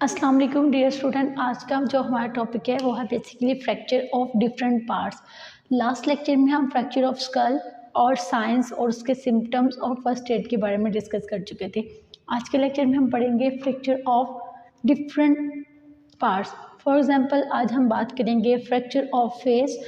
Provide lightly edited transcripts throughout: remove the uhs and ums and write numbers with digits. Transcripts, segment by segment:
अस्सलाम वालेकुम dear student. आज का जो हमारा टॉपिक है वो है basically fracture of different parts. Last lecture में हम फ्रैक्चर ऑफ स्कल और साइंस और उसके सिम्टम्स और फर्स्ट एड के बारे में डिस्कस कर चुके थे। आज के लेक्चर में हम पढ़ेंगे fracture of different parts. For example आज हम बात करेंगे fracture of face,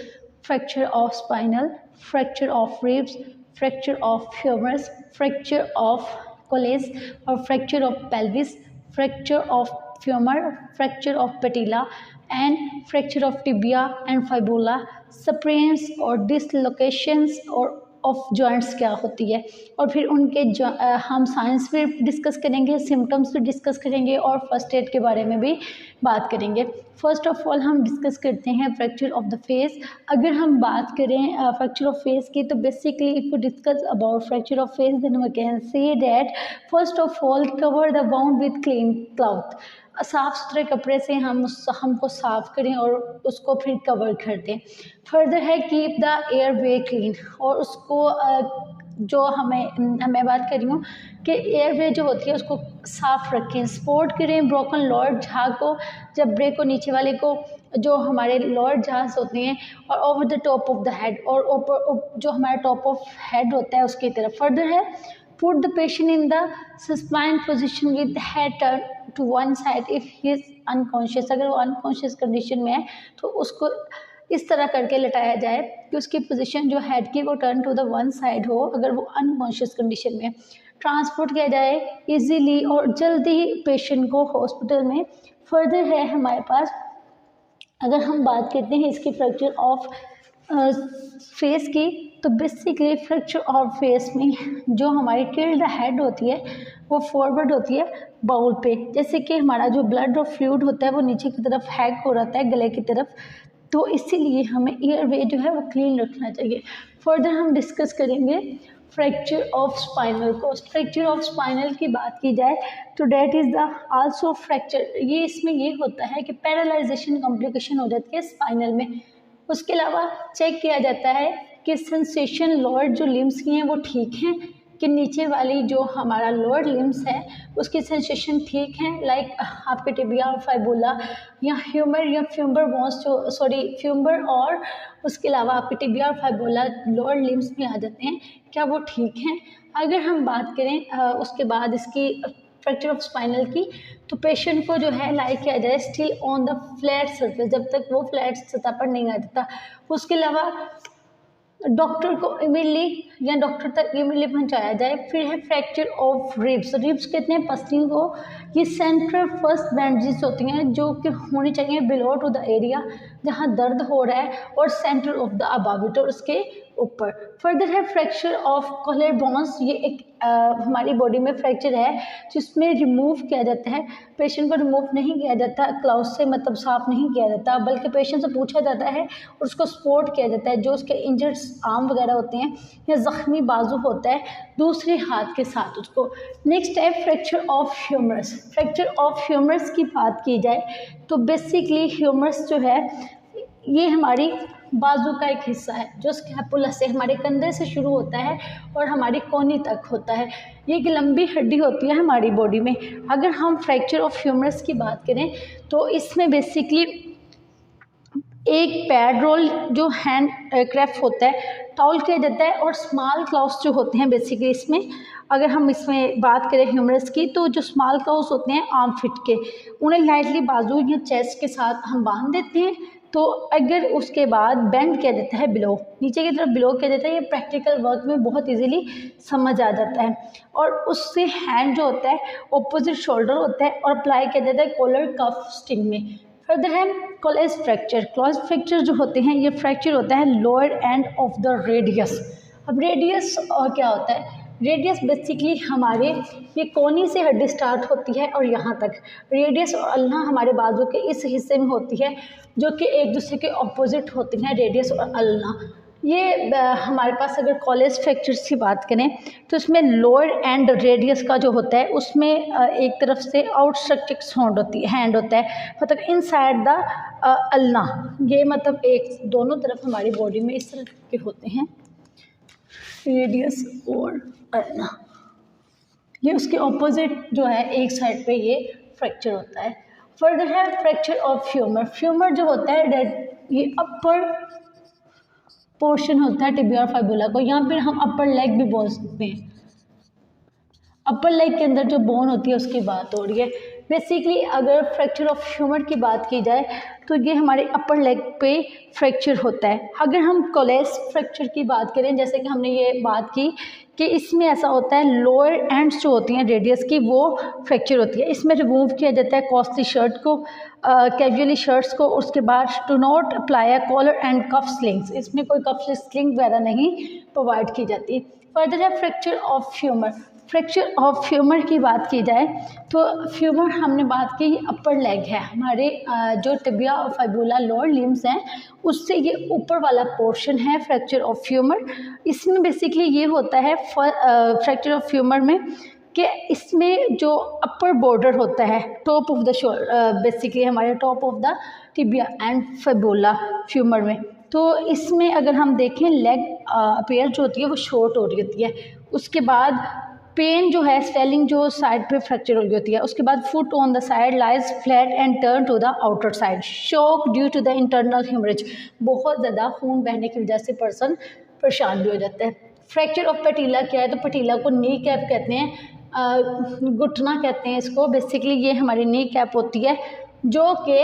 fracture of spinal, fracture of ribs, fracture of humerus, fracture of Colles और fracture of pelvis, fracture of femur, fracture of patella and fracture of tibia and fibula, sprains और dislocations और of joints क्या होती है, और फिर उनके हम साइंस भी डिस्कस करेंगे, सिम्टम्स भी डिस्कस करेंगे और फर्स्ट एड के बारे में भी बात करेंगे। फर्स्ट ऑफ ऑल हम डिस्कस करते हैं फ्रैक्चर ऑफ द फेस। अगर हम बात करें फ्रैक्चर ऑफ फेस की, तो basically if you discuss about fracture of face then we can say that first of all cover the wound with clean cloth. साफ़ सुथरे कपड़े से हमको साफ़ करें और उसको फिर कवर कर दें। फर्दर है keep the air way clean, और उसको जो मैं बात कर रही हूँ कि एयर वे जो होती है उसको साफ़ रखें। सपोर्ट करें ब्रोकन लोअर जहाँ को, जब ब्रेक को नीचे वाले को जो हमारे लोअर जहाज होते हैं, और over the top of the head, और ऊपर जो हमारा टॉप ऑफ हेड होता है उसकी तरफ। फर्दर है put the patient in the supine position with head turned to one side if he is unconscious। अगर वो unconscious कंडीशन में है तो उसको इस तरह करके लेटाया जाए कि उसकी पोजीशन जो हेड की वो turn to the one side हो, अगर वो अनकॉन्शियस कंडीशन में। ट्रांसपोर्ट किया जाए इजीली और जल्दी पेशेंट को हॉस्पिटल में। फर्दर है हमारे पास, अगर हम बात करते हैं इसकी फ्रैक्चर ऑफ फेस की, तो बेसिकली फ्रैक्चर ऑफ फेस में जो हमारी टिल्ड हेड होती है वो फॉरवर्ड होती है बाउल पे। जैसे कि हमारा जो ब्लड और फ्लूइड होता है वो नीचे की तरफ हैग हो रहता है गले की तरफ, तो इसीलिए हमें एयर वे जो है वो क्लीन रखना चाहिए। फर्दर हम डिस्कस करेंगे fracture of spinal cost. Fracture of spinal की बात की जाए तो that is the also fracture. ये इसमें ये होता है कि पैरालाइजेशन कॉम्प्लिकेशन हो जाती है स्पाइनल में। उसके अलावा चेक किया जाता है कि सेंसेशन लोअर जो लिम्स की हैं वो ठीक हैं, कि नीचे वाली जो हमारा लोअर लिम्स है उसकी सेंसेशन ठीक है, लाइक आपके टिबिया और फाइबुला या ह्यूमर या फ्यूमर बोन्स जो फ्यूमर, और उसके अलावा आपके टिबिया और फाइबुला लोअर लिम्स में आ जाते हैं, क्या वो ठीक हैं। अगर हम बात करें उसके बाद इसकी फ्रैक्चर ऑफ स्पाइनल की, तो पेशेंट को जो है लाई किया जाए still on the flat surface, जब तक वो फ्लैट सतह पर नहीं आ जाता। उसके अलावा डॉक्टर को इमीडिएटली या डॉक्टर तक इमीडिएटली पहुंचाया जाए। फिर है फ्रैक्चर ऑफ रिब्स। रिब्स कहते हैं पसलियों को। ये सेंट्रल फर्स्ट बैंडेज होती हैं जो कि होनी चाहिए बिलो टू द एरिया जहां दर्द हो रहा है, और सेंटर ऑफ द अबाविट और उसके ऊपर। फर्दर है फ्रैक्चर ऑफ कॉलर बोन्स। ये एक हमारी बॉडी में फ्रैक्चर है जिसमें रिमूव किया जाता है। पेशेंट को रिमूव नहीं किया जाता क्लाउज से, मतलब साफ नहीं किया जाता, बल्कि पेशेंट से पूछा जाता है और उसको सपोर्ट किया जाता है। जो उसके इंजर्ड आर्म वगैरह होते हैं या ज़ख्मी बाजू होता है दूसरे हाथ के साथ उसको। नेक्स्ट है fracture of humerus. Fracture of humerus की बात की जाए तो बेसिकली ह्यूमरस जो है ये हमारी बाजू का एक हिस्सा है जो स्कैपुला से हमारे कंधे से शुरू होता है और हमारी कोहनी तक होता है। ये एक लंबी हड्डी होती है हमारी बॉडी में। अगर हम फ्रैक्चर ऑफ ह्यूमरस की बात करें तो इसमें बेसिकली एक पैड रोल जो हैंड क्राफ्ट होता है टॉल किया जाता है, और स्मॉल क्लाउस जो होते हैं बेसिकली इसमें, अगर हम इसमें बात करें ह्यूमरस की, तो जो स्मॉल क्लाउस होते हैं आर्म फिट के, उन्हें लाइटली बाजू या चेस्ट के साथ हम बांध देते हैं। तो अगर उसके बाद बेंड किया जाता है बिलो, नीचे की तरफ बिलो किया जाता है, ये प्रैक्टिकल वर्क में बहुत इजीली समझ आ जाता है। और उससे हैंड जो होता है ऑपोजिट शोल्डर होता है और अप्लाई किया जाता है कॉलर कफ स्टिंग में। फर्दर है क्लॉज फ्रैक्चर। क्लॉज फ्रैक्चर जो होते हैं ये फ्रैक्चर होता है lower end of the radius. अब रेडियस और क्या होता है, रेडियस बेसिकली हमारे ये कोनी से हड्डी स्टार्ट होती है और यहाँ तक रेडियस और अल्ना हमारे बाजू के इस हिस्से में होती है, जो कि एक दूसरे के ऑपोजिट होती हैं रेडियस और अल्ना। ये हमारे पास अगर कॉलेज फ्रैक्चर्स की बात करें तो इसमें लोअर एंड रेडियस का जो होता है उसमें एक तरफ से आउटस्ट्रक्चर साउंड होती है, हैंड होता है, मतलब इनसाइड द अल्ना। ये मतलब एक दोनों तरफ हमारी बॉडी में इस तरह के होते हैं रेडियस और अल्ना। ये उसके ऑपोजिट जो है एक साइड पे ये फ्रैक्चर होता है। फर्दर है फ्रैक्चर ऑफ फ्यूमर। फ्यूमर जो होता है ये अपर पोर्शन होता है टिबिया और फाइबुला को, यहाँ पर हम अपर लेग भी बोल सकते हैं। अपर लेग के अंदर जो बोन होती है उसकी बात हो रही है। बेसिकली अगर फ्रैक्चर ऑफ फ्यूमर की बात की जाए तो ये हमारे अपर लेग पे फ्रैक्चर होता है। अगर हम कोलेस फ्रैक्चर की बात करें, जैसे कि हमने ये बात की कि इसमें ऐसा होता है लोअर एंड्स जो होती हैं रेडियस की वो फ्रैक्चर होती है। इसमें रिमूव किया जाता है कॉस्टली शर्ट को, कैजुअली शर्ट्स को। उसके बाद to not apply a collar and cuff slings, इसमें कोई कफ स्लिंग वगैरह नहीं प्रोवाइड की जाती। फर्दर है fracture of femur. Fracture of femur की बात की जाए तो फ्यूमर हमने बात की अपर लेग है हमारे, जो टिबिया और फाइबुला लोअर लिम्स हैं उससे ये ऊपर वाला पोर्शन है फ्रैक्चर ऑफ फ्यूमर। इसमें बेसिकली ये होता है फ्रैक्चर ऑफ फ्यूमर में कि इसमें जो अपर बॉर्डर होता है टॉप ऑफ द बेसिकली हमारे top of the tibia and fibula femur में, तो इसमें अगर हम देखें लेग अपेयर जो होती है वो शॉर्ट हो रही होती है। उसके बाद पेन जो है स्वेलिंग जो साइड पे फ्रैक्चर हो गई होती है। उसके बाद foot on the side lies flat and turn to the outer side. Shock due to the internal haemorrhage, बहुत ज़्यादा खून बहने की वजह से पर्सन परेशान भी हो जाता है। फ्रैक्चर ऑफ पैटिला क्या है, तो पैटिला को नी कैप कहते हैं, घुटना कहते हैं इसको। बेसिकली ये हमारी नी कैप होती है जो कि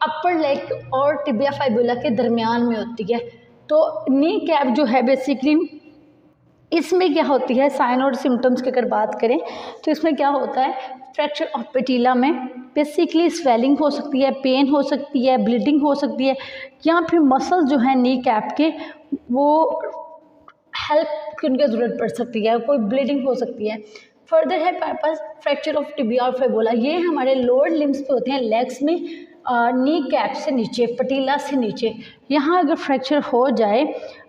अपर लेग और टिबिया फाइबुला के दरमियान में होती है। तो नी कैप जो है बेसिकली इसमें क्या होती है, साइन और सिम्टम्स की अगर बात करें तो इसमें क्या होता है, फ्रैक्चर ऑफ पैटिला में बेसिकली स्वेलिंग हो सकती है, पेन हो सकती है, ब्लीडिंग हो सकती है, या फिर मसल जो है नी कैप के वो हेल्प की उनकी ज़रूरत पड़ सकती है, कोई ब्लीडिंग हो सकती है। फर्दर है पर्पस फ्रैक्चर ऑफ टिबिया और फाइबुला, ये हमारे लोअर लिम्स पे होते हैं, लेग्स में नी कैप से नीचे, पटीला से नीचे। यहाँ अगर फ्रैक्चर हो जाए,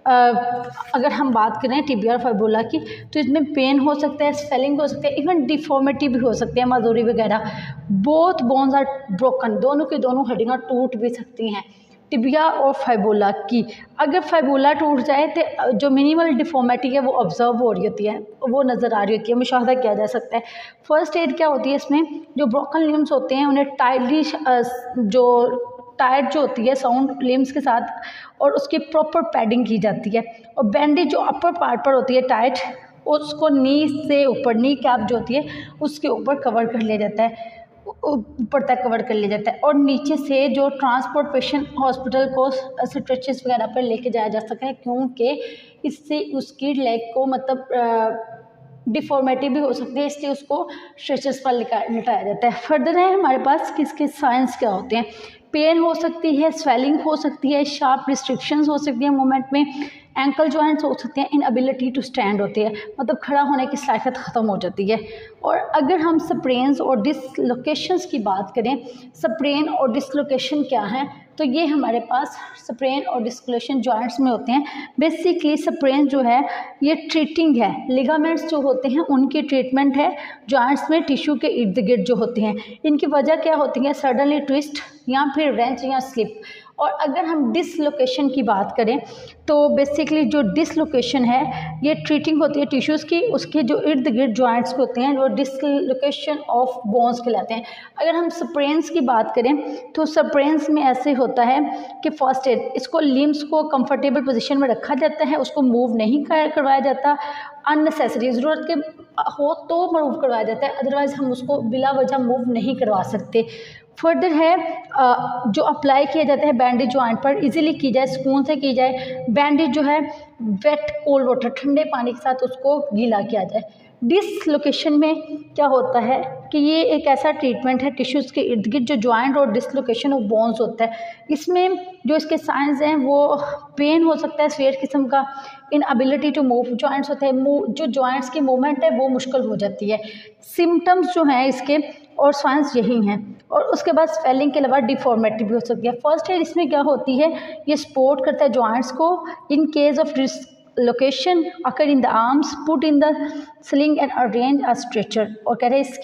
अगर हम बात करें टिबिया और फाइबुला की, तो इसमें पेन हो सकता है, स्वेलिंग हो सकता है, इवन डिफॉर्मिटी भी हो सकती है, मजदूरी वगैरह। बोथ बोन्स आर ब्रोकन, दोनों की दोनों हड्डियाँ टूट भी सकती हैं टिबिया और फाइबुला की। अगर फाइबुला टूट जाए तो जो मिनिमल डिफॉर्मिटी है वो ऑब्जर्व हो रही होती है, वो नज़र आ रही होती है, मुशाहदा किया जा सकता है। फर्स्ट एड क्या होती है इसमें, जो ब्रोकन लिम्स होते हैं उन्हें टाइटली जो टाइट जो होती है साउंड लिम्स के साथ, और उसकी प्रॉपर पैडिंग की जाती है। और बैंडेज जो अपर पार्ट पर होती है टाइट, उसको नी से ऊपर, नी कैप जो होती है उसके ऊपर कवर कर लिया जाता है, ऊपर तक कवर कर लिया जाता है। और नीचे से जो ट्रांसपोर्टेशन हॉस्पिटल को स्ट्रेचेस वगैरह पर लेके जाया जा सकता है, क्योंकि इससे उसकी लेग को मतलब डिफॉर्मिटी भी हो सकती है, इसलिए उसको स्ट्रेचेस पर लिटाया जाता है। फर्दर है हमारे पास किसके साइंस क्या होते हैं, पेन हो सकती है, स्वेलिंग हो सकती है, शार्प रिस्ट्रिक्शंस हो सकती है मूवमेंट में, एंकल जॉइंट्स हो सकते हैं, इनएबिलिटी टू स्टैंड होती है, मतलब खड़ा होने की सलाहियत ख़त्म हो जाती है। और अगर हम स्प्रेन्स और डिसलोकेशंस की बात करें, स्प्रेन और डिसलोकेशन क्या है, तो ये हमारे पास स्प्रेन और डिसलोकेशन जॉइंट्स में होते हैं। बेसिकली स्प्रेन जो है ये ट्रीटिंग है, लिगामेंट्स जो होते हैं उनकी ट्रीटमेंट है जॉइंट्स में, टिश्यू के इर्द गिर्द जो होते हैं। इनकी वजह क्या होती है, सडनली ट्विस्ट या फिर रेंच या स्लिप। और अगर हम डिसलोकेशन की बात करें तो बेसिकली जो डिसलोकेशन है ये ट्रीटिंग होती है टिश्यूज़ की, उसके जो इर्द गिर्द जॉइंट्स होते हैं वो डिसलोकेशन ऑफ बोन्स कहलाते हैं। अगर हम स्प्रेन्स की बात करें तो स्प्रेन्स में ऐसे होता है कि फर्स्ट एड, इसको लिम्स को कंफर्टेबल पोजीशन में रखा जाता है, उसको मूव नहीं करवाया जाता, अननेसेसरी ज़रूरत के हो तो मूव करवाया जाता है, अदरवाइज़ हम उसको बिला वजह मूव नहीं करवा सकते। फर्दर है जो अप्लाई किया जाता है बैंडेज जॉइंट पर, इजीली की जाए, सुकून से की जाए। बैंडेज जो है वेट कोल्ड वाटर, ठंडे पानी के साथ उसको गीला किया जाए। डिसलोकेशन में क्या होता है कि ये एक ऐसा ट्रीटमेंट है टिश्यूज़ के इर्द गिर्द जो जॉइंट और डिसलोकेशन ऑफ बोन्स होता है। इसमें जो इसके साइंस हैं वो पेन हो सकता है स्वेयर किस्म का, इनएबिलिटी टू मूव जॉइंट्स होते हैं, जो जॉइंट्स की मूवमेंट है वो मुश्किल हो जाती है। सिम्टम्स जो हैं इसके और साइंस यही हैं। और उसके बाद स्वेलिंग के अलावा डिफॉर्मिटी भी हो सकती है। फर्स्ट एड इसमें क्या होती है, ये सपोर्ट करता है जॉइंट्स को in case of dislocation occur in the arms, put in the sling and arrange a stretcher. और कह रहे हैं इस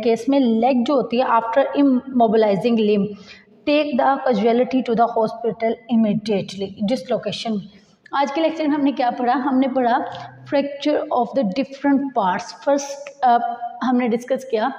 केस में लेग जो होती है after immobilising limb, take the casualty to the hospital immediately. Dislocation आज के लेक्चर में हमने क्या पढ़ा, हमने पढ़ा fracture of the different parts. First हमने डिस्कस किया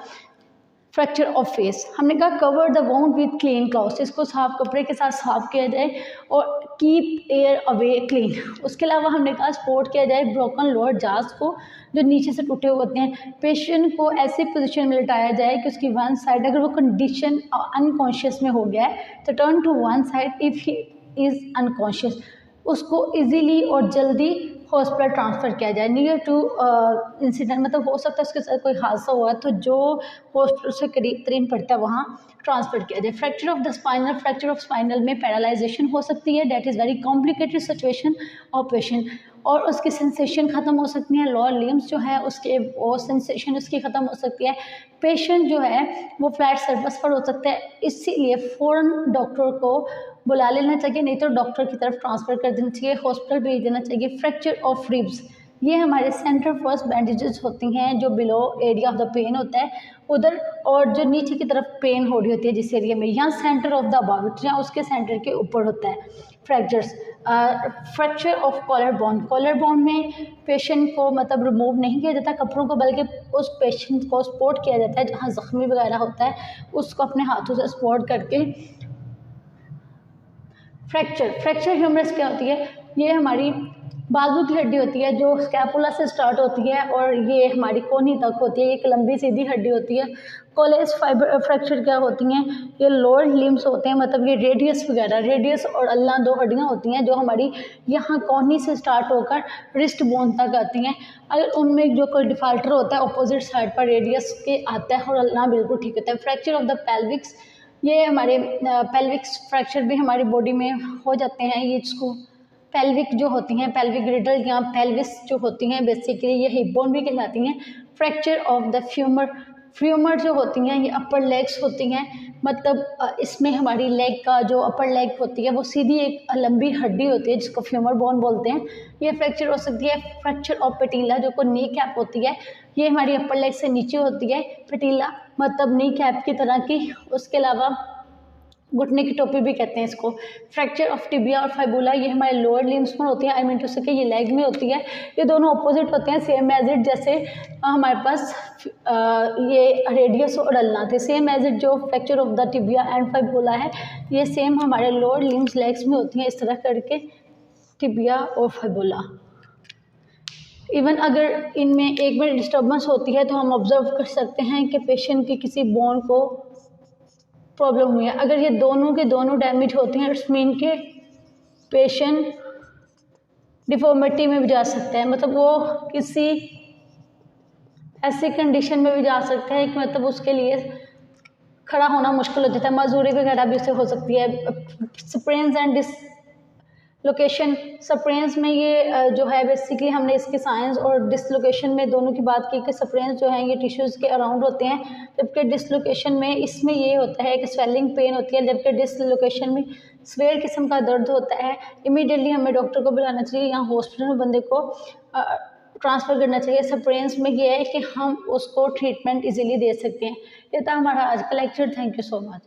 फ्रैक्चर ऑफ फेस, हमने कहा cover the wound with clean cloths, इसको साफ कपड़े के साथ साफ किया जाए और कीप एयर अवे क्लीन। उसके अलावा हमने कहा सपोर्ट किया जाए ब्रोकन लोअर जॉस को, जो नीचे से टूटे हुए होते हैं। पेशेंट को ऐसी पोजीशन में लिटाया जाए कि उसकी वन साइड, अगर वो कंडीशन अनकॉन्शियस में हो गया है तो turn to one side if he is unconscious, उसको इजीली और जल्दी हॉस्पिटल ट्रांसफ़र किया जाए। नियर टू इंसिडेंट, मतलब हो सकता है उसके साथ कोई हादसा हुआ तो जो हॉस्पिटल से करीब तरीन पड़ता है वहाँ ट्रांसफ़र किया जाए। Fracture of the spinal, fracture of spinal में पैरालाइजेशन हो सकती है, that is very complicated situation of patient, और उसकी सेंसेशन ख़त्म हो सकती है, लोअर लिम्स जो है उसके वो सेंसेशन उसकी ख़त्म हो सकती है। पेशेंट जो है वो फ्लैट सर्फेस पर हो सकता है, इसीलिए फ़ौरन डॉक्टर को बुला लेना चाहिए, नहीं तो डॉक्टर की तरफ ट्रांसफ़र कर देना चाहिए, हॉस्पिटल भेज देना चाहिए। फ्रैक्चर ऑफ रिब्स, ये हमारे सेंटर फर्स्ट बैंडेजेस होती हैं जो below area of the pain होता है उधर, और जो नीचे की तरफ पेन हो रही होती है जिस एरिया में, या सेंटर ऑफ द अबाव या उसके सेंटर के ऊपर होता है fractures. Fracture of collar bone, collar bone में पेशेंट को मतलब रिमूव नहीं किया जाता कपड़ों को, बल्कि उस पेशेंट को सपोर्ट किया जाता है जहाँ ज़ख्मी वगैरह होता है उसको अपने हाथों से सपोर्ट करके। फ्रैक्चर ह्यूमरस क्या होती है, ये हमारी बाजू की हड्डी होती है जो स्कैपुला से स्टार्ट होती है और ये हमारी कोहनी तक होती है, एक लंबी सीधी हड्डी होती है। कॉलेज फाइबर फ्रैक्चर क्या होती हैं, ये लोअर लिम्स होते हैं, मतलब ये रेडियस वगैरह, रेडियस और अल्ना दो हड्डियाँ होती हैं जो हमारी यहाँ कोहनी से स्टार्ट होकर रिस्ट बोन तक आती हैं। अगर उनमें जो कोई डिफाल्टर होता है अपोजिट साइड पर रेडियस के आता है और अल्ना बिल्कुल ठीक होता है। फ्रैक्चर ऑफ द पेल्विक्स, ये हमारे पेल्विक्स फ्रैक्चर भी हमारी बॉडी में हो जाते हैं, ये जिसको पेल्विक जो होती हैं, पेल्विक रिडल या पेल्विस जो होती हैं बेसिकली ये हिप बोन भी कहलाती हैं। Fracture of the femur, femur जो होती हैं ये अपर लेग्स होती हैं, मतलब इसमें हमारी लेग का जो अपर लेग होती है वो सीधी एक लंबी हड्डी होती है जिसको फ्यूमर बोन बोलते हैं, ये फ्रैक्चर हो सकती है। फ्रैक्चर ऑफ पेटिला जो को नी कैप होती है, ये हमारी अपर लेग से नीचे होती है, पेटिला मतलब नी कैप की तरह की। उसके अलावा घुटने की टोपी भी कहते हैं इसको। फ्रैक्चर ऑफ टिबिया और फाइबुला, ये हमारे लोअर लिम्स में होती है, आई मीन टू से ये लेग में होती है, ये दोनों अपोजिट होते हैं, सेम एज इट जैसे हमारे पास ये रेडियस और अल्ना थे, सेम एज इट जो fracture of the tibia and fibula है ये सेम हमारे लोअर लिम्स लेग्स में होती हैं, इस तरह करके टिबिया और फाइबुला। इवन अगर इनमें एक बार डिस्टर्बेंस होती है तो हम ऑब्जर्व कर सकते हैं कि पेशेंट की किसी बोन को प्रॉब्लम हुई है। अगर ये दोनों के दोनों डैमेज होते हैं इट्स मीन के पेशेंट डिफॉर्मिटी में भी जा सकता है, मतलब वो किसी ऐसी कंडीशन में भी जा सकता है कि मतलब उसके लिए खड़ा होना मुश्किल हो जाता है, मजदूरी वगैरह भी उससे हो सकती है। स्प्रेन्स एंड डिसलोकेशन, स्प्रेन्स में ये जो है बेसिकली हमने इसके साइंस और डिसलोकेशन में दोनों की बात की कि स्प्रेन्स जो हैं ये टिश्यूज़ के अराउंड होते हैं, जबकि डिसलोकेशन में इसमें ये होता है कि स्वेलिंग पेन होती है, जबकि डिसलोकेशन में स्वेयर किस्म का दर्द होता है। इमीडिएटली हमें डॉक्टर को बुलाना चाहिए या हॉस्पिटल में बंदे को ट्रांसफ़र करना चाहिए। स्प्रेन्स में ये है कि हम उसको ट्रीटमेंट इजीली दे सकते हैं। ये था हमारा आज का lecture. Thank you so much.